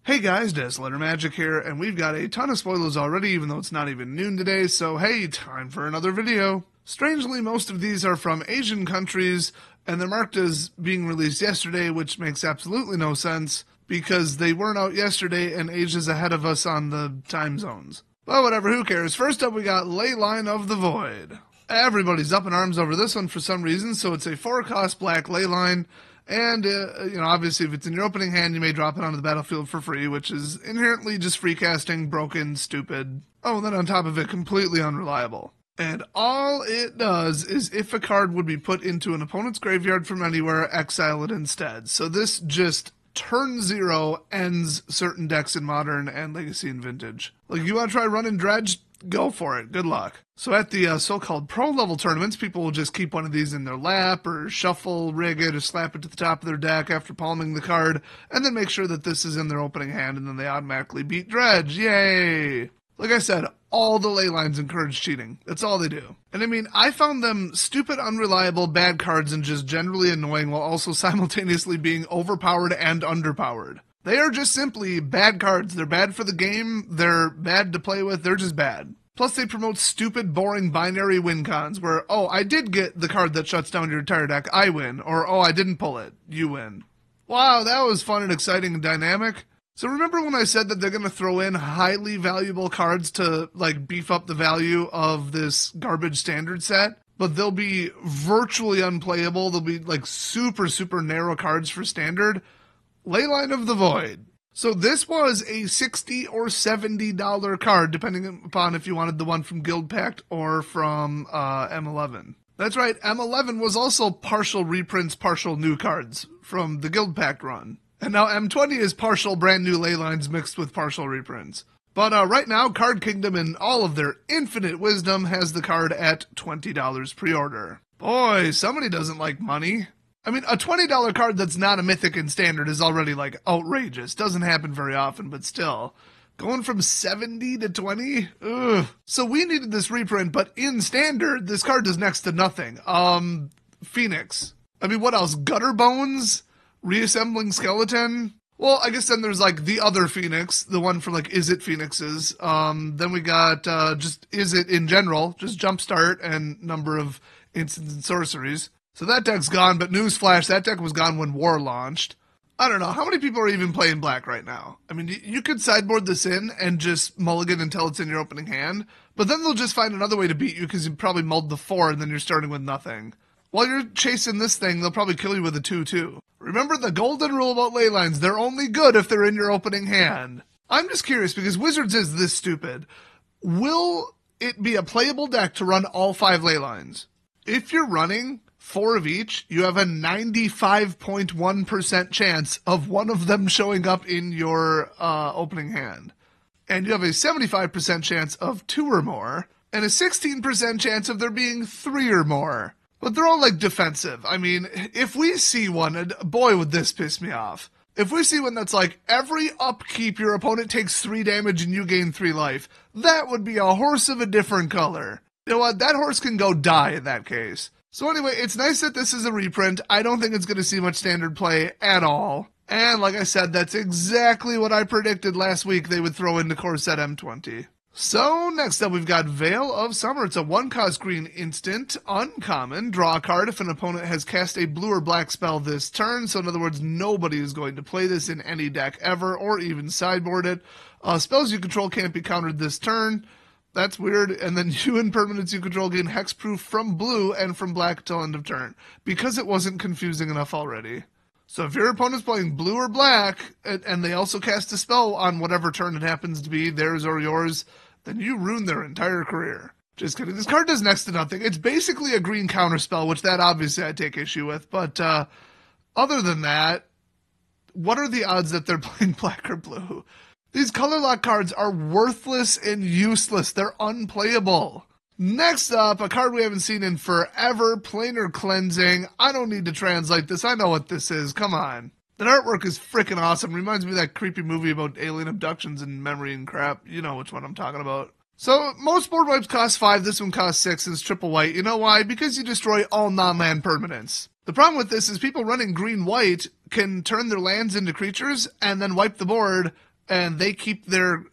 Hey guys, Desolator Magic here, and we've got a ton of spoilers already, even though it's not even noon today, so hey, time for another video. Strangely, most of these are from Asian countries, and they're marked as being released yesterday, which makes absolutely no sense, because they weren't out yesterday, and Asia's ahead of us on the time zones. But whatever, who cares? First up, we got Leyline of the Void. Everybody's up in arms over this one for some reason, so it's a 4-cost black Leyline. And, obviously, if it's in your opening hand, you may drop it onto the battlefield for free, which is inherently just free casting, broken, stupid. Oh, and then on top of it, completely unreliable. And all it does is, if a card would be put into an opponent's graveyard from anywhere, exile it instead. So this just, turn 0, ends certain decks in Modern and Legacy and Vintage. Like, you want to try running Dredge? Go for it. Good luck. So at the so-called pro-level tournaments, people will just keep one of these in their lap or shuffle, rig it, or slap it to the top of their deck after palming the card, and then make sure that this is in their opening hand, and then they automatically beat Dredge. Yay! Like I said, all the ley lines encourage cheating. That's all they do. And I mean, I found them stupid, unreliable, bad cards, and just generally annoying while also simultaneously being overpowered and underpowered. They are just simply bad cards. They're bad for the game, they're bad to play with, they're just bad. Plus they promote stupid, boring binary win cons where, oh, I did get the card that shuts down your entire deck, I win. Or, oh, I didn't pull it, you win. Wow, that was fun and exciting and dynamic. So remember when I said that they're going to throw in highly valuable cards to, like, beef up the value of this garbage standard set? But they'll be virtually unplayable. They'll be, like, super, super narrow cards for standard. Leyline of the Void. So this was a $60 or $70 card, depending upon if you wanted the one from Guild Pact or from M11. That's right, M11 was also partial reprints, partial new cards from the Guild Pact run. And now M20 is partial brand new Leylines mixed with partial reprints. But right now, Card Kingdom in all of their infinite wisdom has the card at $20 pre-order. Boy, somebody doesn't like money. I mean, a $20 card that's not a Mythic in Standard is already, like, outrageous. Doesn't happen very often, but still. Going from 70 to 20? Ugh. So we needed this reprint, but in Standard, this card does next to nothing. Phoenix. I mean, what else? Gutter Bones? Reassembling Skeleton? Well, I guess then there's, like, the other Phoenix, the one for, like, Is It Phoenixes. Then we got, just Is It in general, just Jumpstart and number of instants and sorceries. So that deck's gone, but newsflash, that deck was gone when War launched. I don't know, how many people are even playing black right now? I mean, you could sideboard this in and just mulligan until it's in your opening hand, but then they'll just find another way to beat you because you probably mulled the 4 and then you're starting with nothing. While you're chasing this thing, they'll probably kill you with a 2-2. Remember the golden rule about ley lines, they're only good if they're in your opening hand. I'm just curious because Wizards is this stupid. Will it be a playable deck to run all 5 ley lines? If you're running 4 of each, you have a 95.1% chance of one of them showing up in your opening hand. And you have a 75% chance of 2 or more, and a 16% chance of there being 3 or more. But they're all, like, defensive. I mean, if we see one, and boy, would this piss me off. If we see one that's like, every upkeep your opponent takes 3 damage and you gain 3 life, that would be a horse of a different color. You know what? That horse can go die in that case. So anyway, it's nice that this is a reprint. I don't think it's going to see much standard play at all. And like I said, that's exactly what I predicted last week they would throw into core set M20. So next up we've got Veil of Summer. It's a 1-cost green instant, uncommon. Draw a card if an opponent has cast a blue or black spell this turn. So in other words, nobody is going to play this in any deck ever or even sideboard it. Spells you control can't be countered this turn. That's weird. And then you and permanents you control gain hexproof from blue and from black till end of turn, because it wasn't confusing enough already. So if your opponent's playing blue or black, and they also cast a spell on whatever turn it happens to be, theirs or yours, then you ruin their entire career. Just kidding. This card does next to nothing. It's basically a green counterspell, which that obviously I take issue with. But other than that, what are the odds that they're playing black or blue? These color lock cards are worthless and useless. They're unplayable. Next up, a card we haven't seen in forever, Planar Cleansing. I don't need to translate this. I know what this is. Come on. The artwork is freaking awesome. Reminds me of that creepy movie about alien abductions and memory and crap. You know which one I'm talking about. So, most board wipes cost 5. This one costs 6 and it's triple white. You know why? Because you destroy all non-land permanents. The problem with this is people running green-white can turn their lands into creatures and then wipe the board and they keep their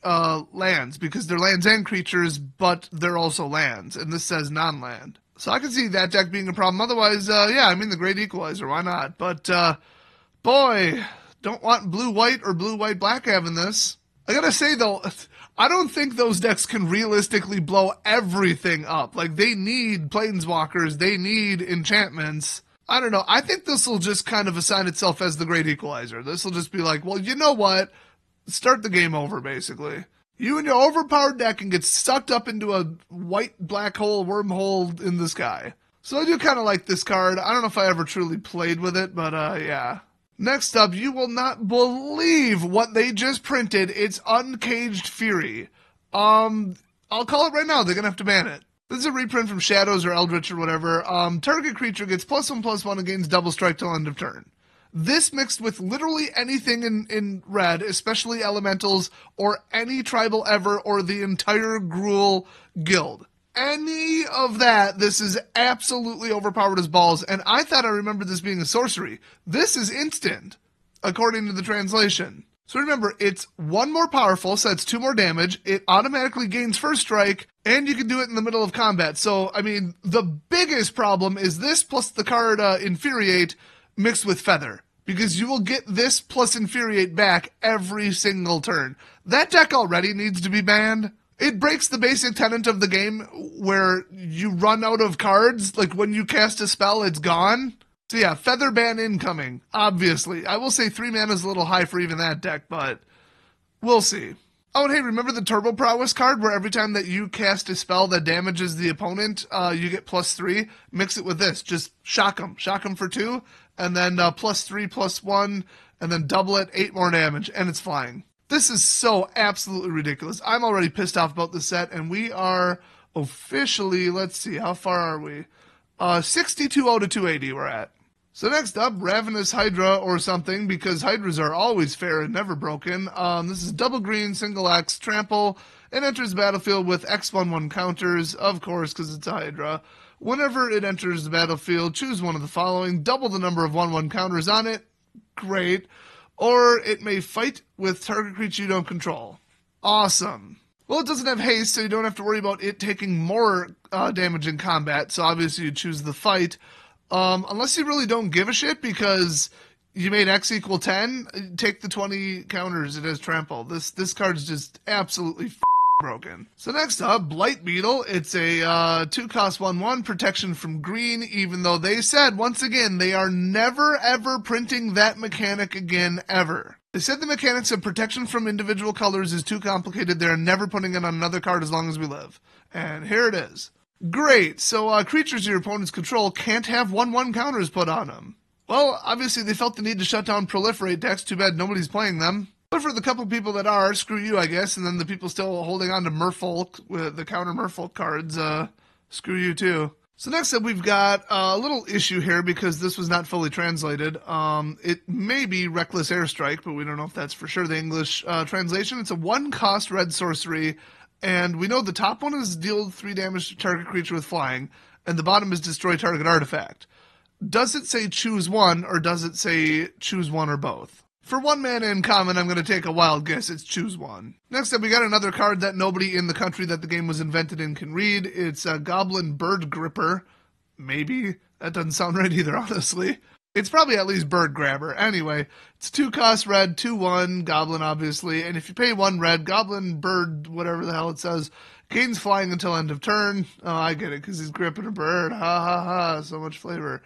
lands, because they're lands and creatures, but they're also lands, and this says non-land. So I can see that deck being a problem. Otherwise, yeah, I mean, the Great Equalizer, why not? But, boy, don't want blue-white or blue-white-black having this. I gotta say, though, I don't think those decks can realistically blow everything up. Like, they need Planeswalkers, they need enchantments. I don't know. I think this will just kind of assign itself as the Great Equalizer. This will just be like, well, you know what? Start the game over, basically. You and your overpowered deck can get sucked up into a white black hole, wormhole in the sky. So I do kind of like this card. I don't know if I ever truly played with it, but yeah. Next up, you will not believe what they just printed. It's Uncaged Fury. I'll call it right now. They're going to have to ban it. This is a reprint from Shadows or Eldritch or whatever. Target creature gets +1/+1 and gains double strike till end of turn. This mixed with literally anything in red, especially elementals, or any tribal ever, or the entire Gruul guild. Any of that, this is absolutely overpowered as balls, and I thought I remembered this being a sorcery. This is instant, according to the translation. So remember, it's 1 more powerful, so that's 2 more damage, it automatically gains first strike, and you can do it in the middle of combat. So, I mean, the biggest problem is this plus the card Infuriate mixed with Feather, because you will get this plus Infuriate back every single turn. That deck already needs to be banned. It breaks the basic tenet of the game where you run out of cards, like when you cast a spell, it's gone. So yeah, Feather ban incoming, obviously. I will say 3 mana is a little high for even that deck, but we'll see. Oh, and hey, remember the Turbo Prowess card where every time that you cast a spell that damages the opponent, you get +3? Mix it with this. Just shock them for 2, and then +3/+1, and then double it, 8 more damage, and it's flying. This is so absolutely ridiculous. I'm already pissed off about this set, and we are officially, let's see, how far are we? 62-0 to 280 we're at. So next up, Ravenous Hydra or something, because Hydras are always fair and never broken. This is double green, single X, trample, and enters the battlefield with X/1/1 counters, of course, because it's a Hydra. Whenever it enters the battlefield, choose one of the following. Double the number of 1/1 counters on it. Great. Or it may fight with target creature you don't control. Awesome. Well, it doesn't have haste, so you don't have to worry about it taking more damage in combat, so obviously you choose the fight. Unless you really don't give a shit because you made X equal 10, take the 20 counters, it has trample. This card's just absolutely broken. So next up, Blight Beetle. It's a 2-cost 1/1 protection from green, even though they said, once again, they are never ever printing that mechanic again, ever. They said the mechanics of protection from individual colors is too complicated. They're never putting it on another card as long as we live. And here it is. Great, so creatures your opponents control can't have 1/1 counters put on them. Well, obviously they felt the need to shut down proliferate decks. Too bad nobody's playing them. But for the couple people that are, screw you, I guess. And then the people still holding on to Merfolk, with the counter Merfolk cards, screw you too. So next up, we've got a little issue here because this was not fully translated. It may be Reckless Airstrike, but we don't know if that's for sure the English translation. It's a 1-cost red sorcery, and we know the top one is deal 3 damage to target creature with flying, and the bottom is destroy target artifact. Does it say choose one, or does it say choose one or both? For 1 mana in common, I'm going to take a wild guess. It's choose one. Next up, we got another card that nobody in the country that the game was invented in can read. It's a Goblin Bird Gripper. Maybe. That doesn't sound right either, honestly. It's probably at least Bird Grabber. Anyway, it's 2-cost red, 2/1, Goblin, obviously. And if you pay 1 red, Goblin Bird, whatever the hell it says, gains flying until end of turn. Oh, I get it, because he's gripping a bird. Ha ha ha, so much flavor.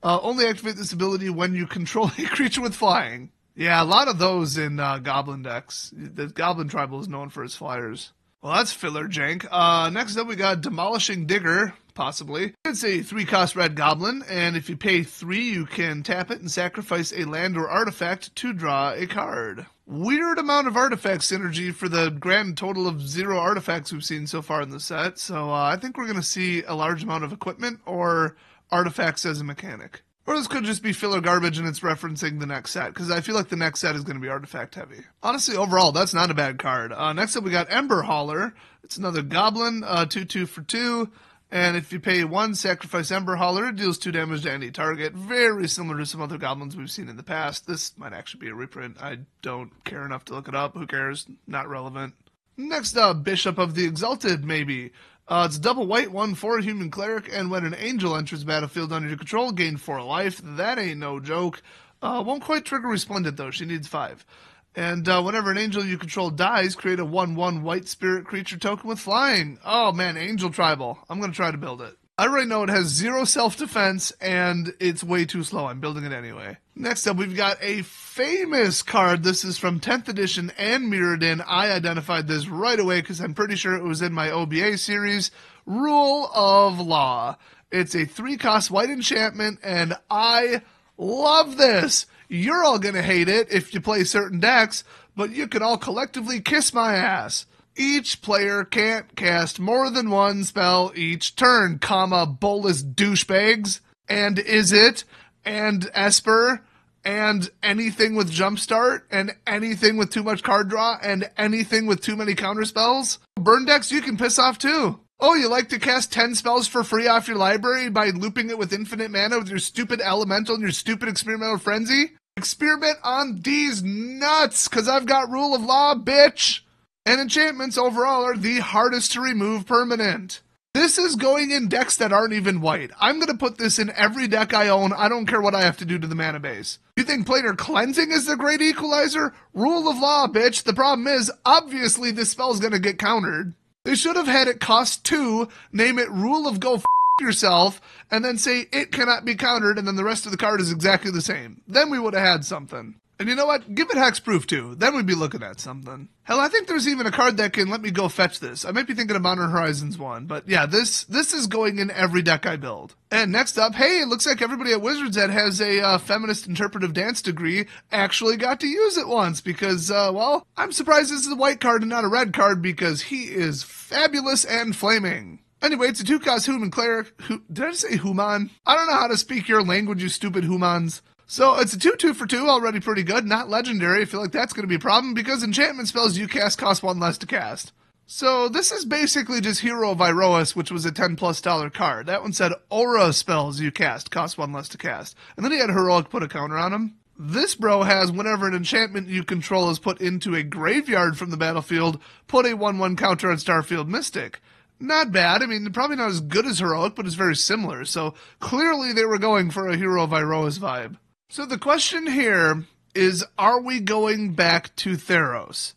Only activate this ability when you control a creature with flying. Yeah, a lot of those in Goblin decks. The Goblin Tribal is known for its flyers. Well, that's filler jank. Next up, we got Demolishing Digger, possibly. It's a 3-cost red Goblin, and if you pay 3, you can tap it and sacrifice a land or artifact to draw a card. Weird amount of artifact synergy for the grand total of 0 artifacts we've seen so far in the set, so I think we're going to see a large amount of equipment or artifacts as a mechanic. Or this could just be filler garbage and it's referencing the next set, because I feel like the next set is going to be artifact heavy. Honestly, overall, that's not a bad card. Next up, we got Ember Hauler. It's another Goblin, 2/2 for 2, And if you pay 1, sacrifice Ember Hauler, it deals 2 damage to any target. Very similar to some other goblins we've seen in the past. This might actually be a reprint. I don't care enough to look it up. Who cares? Not relevant. Next up, Bishop of the Exalted, maybe. It's double white, 1/4 human cleric, and when an angel enters the battlefield under your control, gain 4 life. That ain't no joke. Won't quite trigger Resplendent, though. She needs 5. And whenever an angel you control dies, create a 1/1 white spirit creature token with flying. Oh man, Angel Tribal. I'm going to try to build it. I already know it has 0 self-defense, and it's way too slow. I'm building it anyway. Next up, we've got a famous card. This is from 10th edition and Mirrodin. I identified this right away because I'm pretty sure it was in my OBA series. Rule of Law. It's a 3-cost white enchantment, and I love this. You're all going to hate it if you play certain decks, but you can all collectively kiss my ass. Each player can't cast more than 1 spell each turn, comma, bolus douchebags, and Is It, and Esper, and anything with Jumpstart, and anything with too much card draw, and anything with too many counterspells. Burn decks you can piss off too. Oh, you like to cast 10 spells for free off your library by looping it with infinite mana with your stupid elemental and your stupid experimental frenzy? Experiment on these nuts, because I've got Rule of Law, bitch! And enchantments overall are the hardest to remove permanent. This is going in decks that aren't even white. I'm going to put this in every deck I own. I don't care what I have to do to the mana base. You think Planar Cleansing is the great equalizer? Rule of Law, bitch. The problem is, obviously this spell's going to get countered. They should have had it cost 2, name it Rule of Go F yourself, and then say it cannot be countered, and then the rest of the card is exactly the same. Then we would have had something. And you know what? Give it hexproof too. Then we'd be looking at something. Hell, I think there's even a card that can let me go fetch this. I might be thinking of Modern Horizons 1, but yeah, this is going in every deck I build. And next up, hey, it looks like everybody at Wizards that has a feminist interpretive dance degree actually got to use it once because, well, I'm surprised this is a white card and not a red card because he is fabulous and flaming. Anyway, it's a 2-cost human cleric. Did I just say human? I don't know how to speak your language, you stupid humans. So it's a 2/2 for 2, already pretty good, not legendary. I feel like that's going to be a problem because enchantment spells you cast cost 1 less to cast. So this is basically just Hero of Iroas, which was a $10+ card. That one said aura spells you cast cost 1 less to cast. And then he had Heroic put a counter on him. This bro has whenever an enchantment you control is put into a graveyard from the battlefield, put a 1/1 counter on Starfield Mystic. Not bad. I mean, probably not as good as Heroic, but it's very similar. So clearly they were going for a Hero of Iroas vibe. So the question here is, are we going back to Atheros?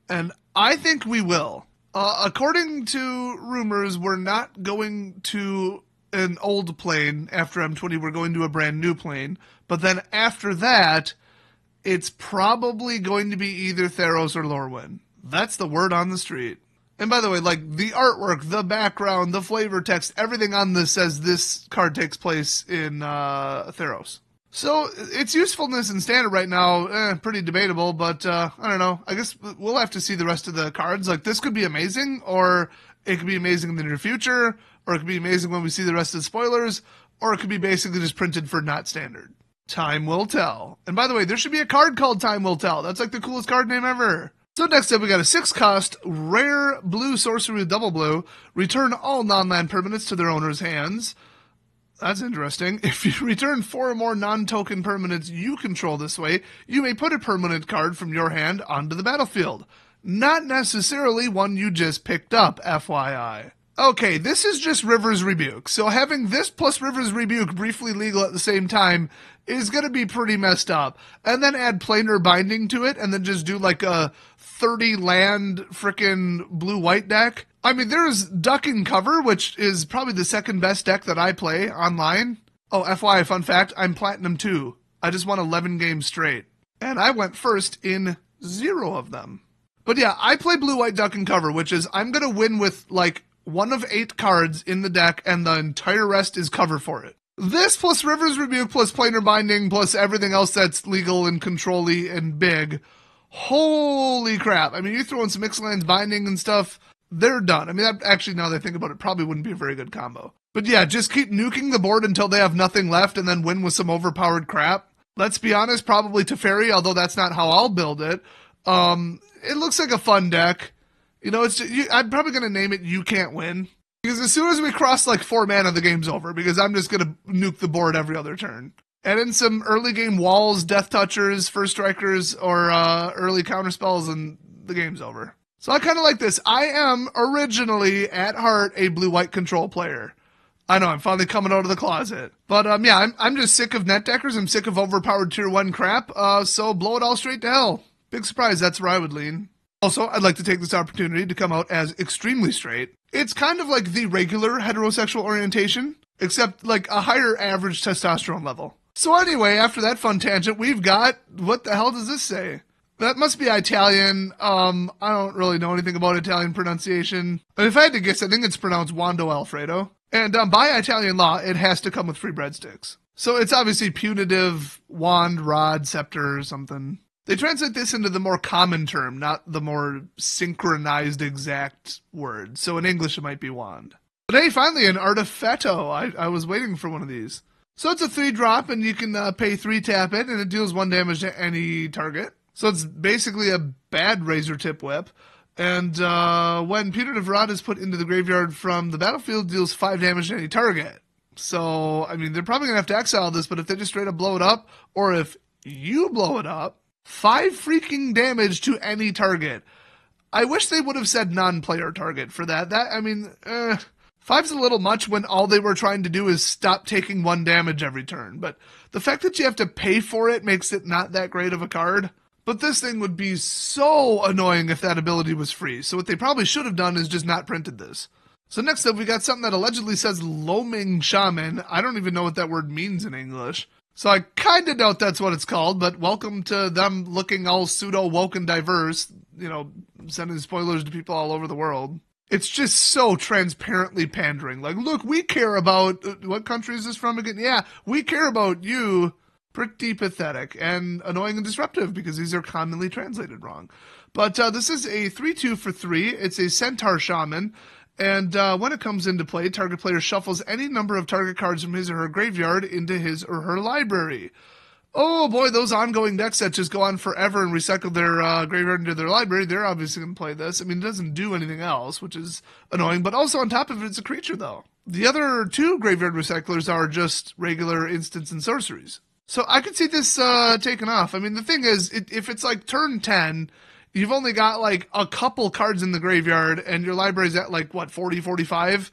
And I think we will. According to rumors, we're not going to an old plane after M20. We're going to a brand new plane. But then after that, it's probably going to be either Atheros or Lorwyn. That's the word on the street. And by the way, like the artwork, the background, the flavor text, everything on this says this card takes place in Atheros. So its usefulness in standard right now, pretty debatable, but I don't know. I guess we'll have to see the rest of the cards. Like this could be amazing, or it could be amazing in the near future, or it could be amazing when we see the rest of the spoilers, or it could be basically just printed for not standard. Time will tell. And by the way, there should be a card called Time Will Tell. That's like the coolest card name ever. So next up, we got a 6-cost rare blue sorcery with double blue. Return all non-land permanents to their owner's hands. That's interesting. If you return 4 or more non-token permanents you control this way, you may put a permanent card from your hand onto the battlefield. Not necessarily one you just picked up, FYI. Okay, this is just River's Rebuke. So having this plus River's Rebuke briefly legal at the same time is going to be pretty messed up. And then add Planar Binding to it and then just do like a 30 land frickin' blue-white deck. I mean, there's Duck and Cover, which is probably the second best deck that I play online. Oh, FYI, fun fact, I'm Platinum 2. I just won 11 games straight. And I went first in 0 of them. But yeah, I play blue-white Duck and Cover, which is I'm going to win with like 1 of 8 cards in the deck, and the entire rest is cover for it. This plus River's Rebuke plus Planar Binding plus everything else that's legal and control-y and big. Holy crap. I mean, you throw in some Ixalan's Binding and stuff, they're done. I mean, that actually, now that I think about it, probably wouldn't be a very good combo. But yeah, just keep nuking the board until they have nothing left and then win with some overpowered crap. Let's be honest, probably Teferi, although that's not how I'll build it. It looks like a fun deck. You know, I'm probably going to name it You Can't Win. Because as soon as we cross like 4 mana, the game's over, because I'm just going to nuke the board every other turn. And in some early game walls, death touchers, first strikers, or early counter spells, and the game's over. So I kind of like this. I am originally, at heart, a blue-white control player. I know, I'm finally coming out of the closet. But yeah, I'm just sick of net deckers. I'm sick of overpowered tier 1 crap. So blow it all straight to hell. Big surprise, that's where I would lean. Also, I'd like to take this opportunity to come out as extremely straight. It's kind of like the regular heterosexual orientation, except like a higher average testosterone level. So anyway, after that fun tangent, we've got, what the hell does this say? That must be Italian. I don't really know anything about Italian pronunciation. But if I had to guess, I think it's pronounced Wando Alfredo. And by Italian law, it has to come with free breadsticks. So it's obviously punitive wand, rod, scepter, or something. They translate this into the more common term, not the more synchronized exact word. So in English, it might be wand. But hey, finally, an Artifetto. I was waiting for one of these. So it's a 3-drop, and you can pay 3 tap it, and it deals 1 damage to any target. So it's basically a bad razor tip whip. And when punitive rod is put into the graveyard from the battlefield, deals 5 damage to any target. So, I mean, they're probably going to have to exile this, but if they just straight up blow it up, or if you blow it up, 5 freaking damage to any target. I wish they would have said non-player target for that. I mean, 5's a little much when all they were trying to do is stop taking 1 damage every turn. But the fact that you have to pay for it makes it not that great of a card. But this thing would be so annoying if that ability was free. So what they probably should have done is just not printed this. So next up, we got something that allegedly says Ming Shaman. I don't even know what that word means in English. So I kind of doubt that's what it's called, but welcome to them looking all pseudo-woke and diverse, you know, sending spoilers to people all over the world. It's just so transparently pandering. Like, look, we care about, what country is this from again? Yeah, we care about you. Pretty pathetic and annoying and disruptive because these are commonly translated wrong. But this is a 3/2 for 3. It's a Centaur Shaman. And when it comes into play, target player shuffles any number of target cards from his or her graveyard into his or her library. Oh boy, those ongoing deck sets just go on forever and recycle their graveyard into their library. They're obviously going to play this. I mean, it doesn't do anything else, which is annoying. But also on top of it, it's a creature, though. The other 2 graveyard recyclers are just regular instants and sorceries. So I could see this taking off. I mean, the thing is, if it's like turn 10, you've only got like a couple cards in the graveyard and your library's at like, what, 40, 45?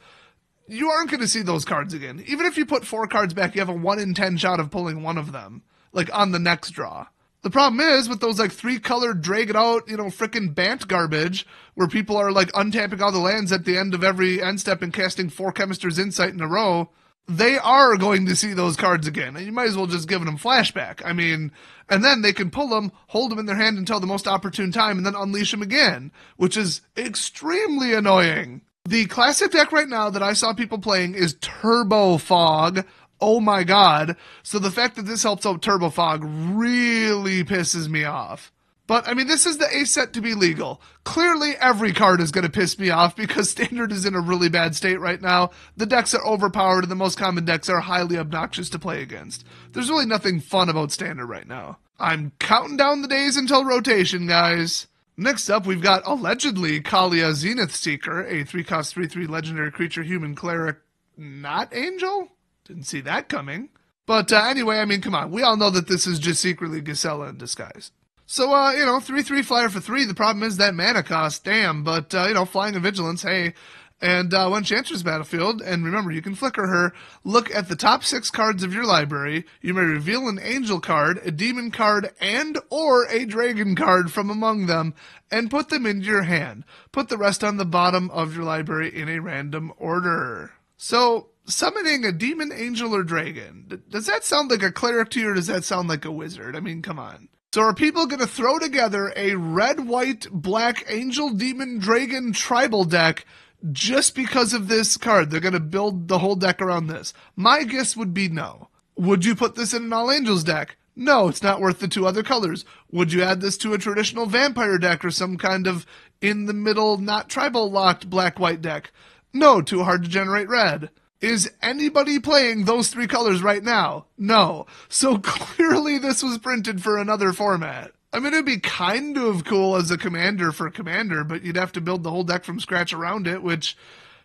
You aren't going to see those cards again. Even if you put 4 cards back, you have a 1 in 10 shot of pulling one of them, like on the next draw. The problem is with those like 3-colored, drag it out, you know, frickin' Bant garbage, where people are like untapping all the lands at the end of every end step and casting 4 Chemister's Insight in a row, they are going to see those cards again, and you might as well just give them flashback. I mean, and then they can pull them, hold them in their hand until the most opportune time, and then unleash them again, which is extremely annoying. The classic deck right now that I saw people playing is Turbo Fog. Oh my god. So the fact that this helps out Turbo Fog really pisses me off. But, I mean, this is the ace set to be legal. Clearly, every card is going to piss me off because Standard is in a really bad state right now. The decks are overpowered and the most common decks are highly obnoxious to play against. There's really nothing fun about Standard right now. I'm counting down the days until rotation, guys. Next up, we've got, allegedly, Kaalia Zenithseeker, a 3-cost 3/3 legendary creature human cleric not angel? Didn't see that coming. But anyway, I mean, come on. We all know that this is just secretly Gisela in disguise. So, 3/3 flyer for 3. The problem is that mana cost, damn. But, flying and vigilance, hey. And when she enters the battlefield, and remember, you can flicker her, look at the top 6 cards of your library. You may reveal an angel card, a demon card, and or a dragon card from among them, and put them into your hand. Put the rest on the bottom of your library in a random order. So, summoning a demon, angel, or dragon, does that sound like a cleric to you, or does that sound like a wizard? I mean, come on. So are people going to throw together a red, white, black, angel, demon, dragon tribal deck just because of this card? They're going to build the whole deck around this. My guess would be no. Would you put this in an all angels deck? No, it's not worth the 2 other colors. Would you add this to a traditional vampire deck or some kind of in-the-middle, not tribal locked black-white deck? No, too hard to generate red. Is anybody playing those 3 colors right now? No. So clearly this was printed for another format. I mean, it'd be kind of cool as a commander for commander, but you'd have to build the whole deck from scratch around it, which,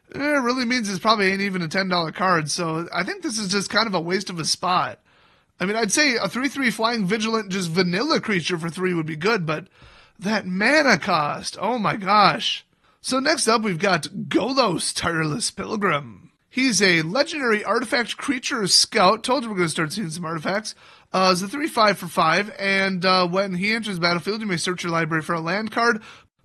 It really means it probably ain't even a $10 card, so I think this is just kind of a waste of a spot. I mean, I'd say a 3/3 flying vigilant just vanilla creature for 3 would be good, but that mana cost, oh my gosh. So next up we've got Golos, Tireless Pilgrim. He's a legendary artifact creature scout. Told you we're going to start seeing some artifacts. It's a 3/5 for 5, and when he enters the battlefield, you may search your library for a land card.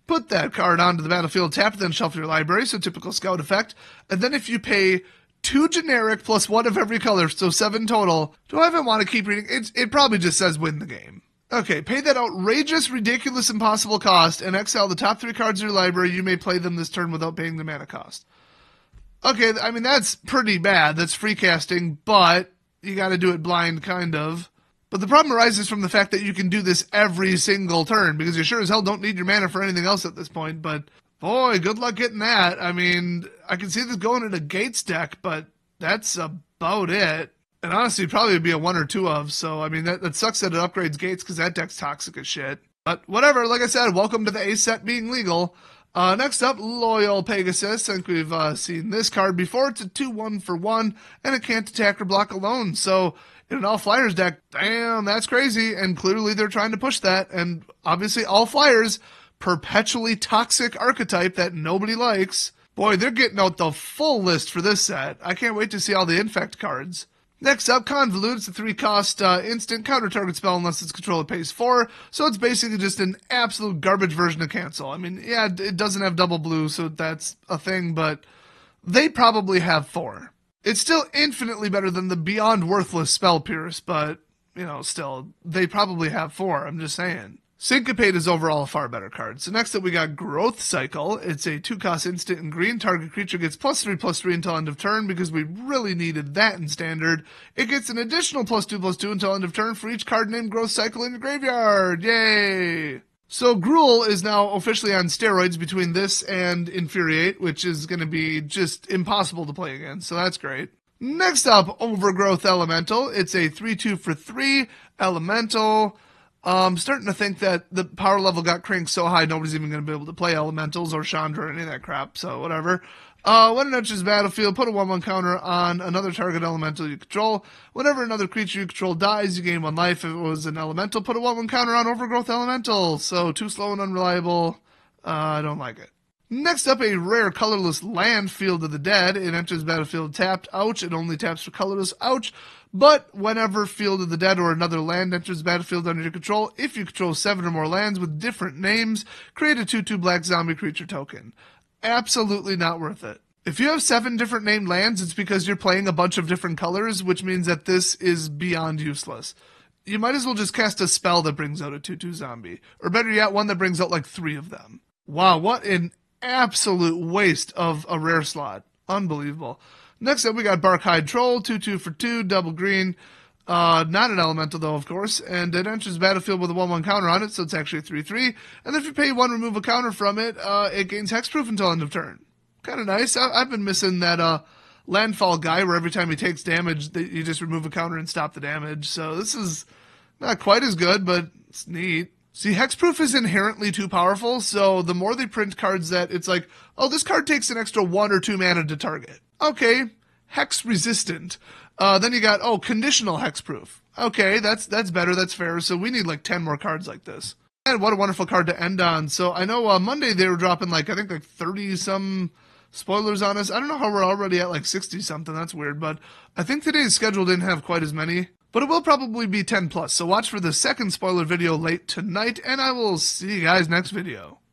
Put that card onto the battlefield, tap it, then shuffle your library, so typical scout effect. And then if you pay 2 generic plus 1 of every color, so 7 total. Do I even want to keep reading? It probably just says win the game. Okay, pay that outrageous, ridiculous, impossible cost and exile the top 3 cards of your library. You may play them this turn without paying the mana cost. Okay, I mean, that's pretty bad. That's free casting, but you got to do it blind, kind of. But the problem arises from the fact that you can do this every single turn, because you sure as hell don't need your mana for anything else at this point, but boy, good luck getting that. I mean, I can see this going in a Gates deck, but that's about it. And honestly, probably would be a 1 or 2 of, so I mean, that sucks that it upgrades Gates, because that deck's toxic as shit. But whatever, like I said, welcome to the A set being legal. Next up, Loyal Pegasus. I think we've seen this card before. It's a 2/1 for 1, and it can't attack or block alone, so in an all-flyers deck, damn, that's crazy, and clearly they're trying to push that, and obviously all-flyers, perpetually toxic archetype that nobody likes. Boy, they're getting out the full list for this set. I can't wait to see all the Infect cards. Next up, Convolute. It's a 3-cost instant counter target spell unless its controller pays 4, so it's basically just an absolute garbage version of Cancel. I mean, yeah, it doesn't have double blue, so that's a thing, but they probably have 4. It's still infinitely better than the beyond worthless Spell Pierce, but, you know, still, they probably have 4, I'm just saying. Syncopate is overall a far better card. So next up we got Growth Cycle. It's a 2-cost instant in green. Target creature gets +3/+3 until end of turn because we really needed that in Standard. It gets an additional +2/+2 until end of turn for each card named Growth Cycle in your graveyard. Yay! So Gruul is now officially on steroids between this and Infuriate, which is going to be just impossible to play against, so that's great. Next up, Overgrowth Elemental. It's a 3/2 for 3 Elemental. I'm starting to think that the power level got cranked so high nobody's even going to be able to play Elementals or Chandra or any of that crap, so whatever. When it enters the battlefield, put a 1/1 counter on another target elemental you control. Whenever another creature you control dies, you gain 1 life. If it was an elemental, put a 1/1 counter on Overgrowth Elemental. So, too slow and unreliable. I don't like it. Next up, a rare colorless land, Field of the Dead. It enters battlefield tapped. Ouch. It only taps for colorless. Ouch. But whenever Field of the Dead or another land enters the battlefield under your control, if you control 7 or more lands with different names, create a 2/2 black zombie creature token. Absolutely not worth it. If you have 7 different named lands, it's because you're playing a bunch of different colors, which means that this is beyond useless. You might as well just cast a spell that brings out a 2/2 zombie. Or better yet, one that brings out like 3 of them. Wow, what an absolute waste of a rare slot. Unbelievable. Next up, we got Barkhide Troll, 2/2 for 2, double green. Not an elemental, though, of course. And it enters the battlefield with a 1/1 counter on it, so it's actually a 3/3. And then if you pay 1, remove a counter from it, it gains hexproof until end of turn. Kind of nice. I've been missing that landfall guy where every time he takes damage, you just remove a counter and stop the damage. So this is not quite as good, but it's neat. See, hexproof is inherently too powerful, so the more they print cards that it's like, oh, this card takes an extra 1 or 2 mana to target. Okay, hex resistant. Then you got, oh, conditional hexproof. Okay, that's better, that's fair. So we need like 10 more cards like this. And what a wonderful card to end on. So I know Monday they were dropping I think 30-some spoilers on us. I don't know how we're already at 60-something. That's weird, but I think today's schedule didn't have quite as many. But it will probably be 10+, so watch for the second spoiler video late tonight, and I will see you guys next video.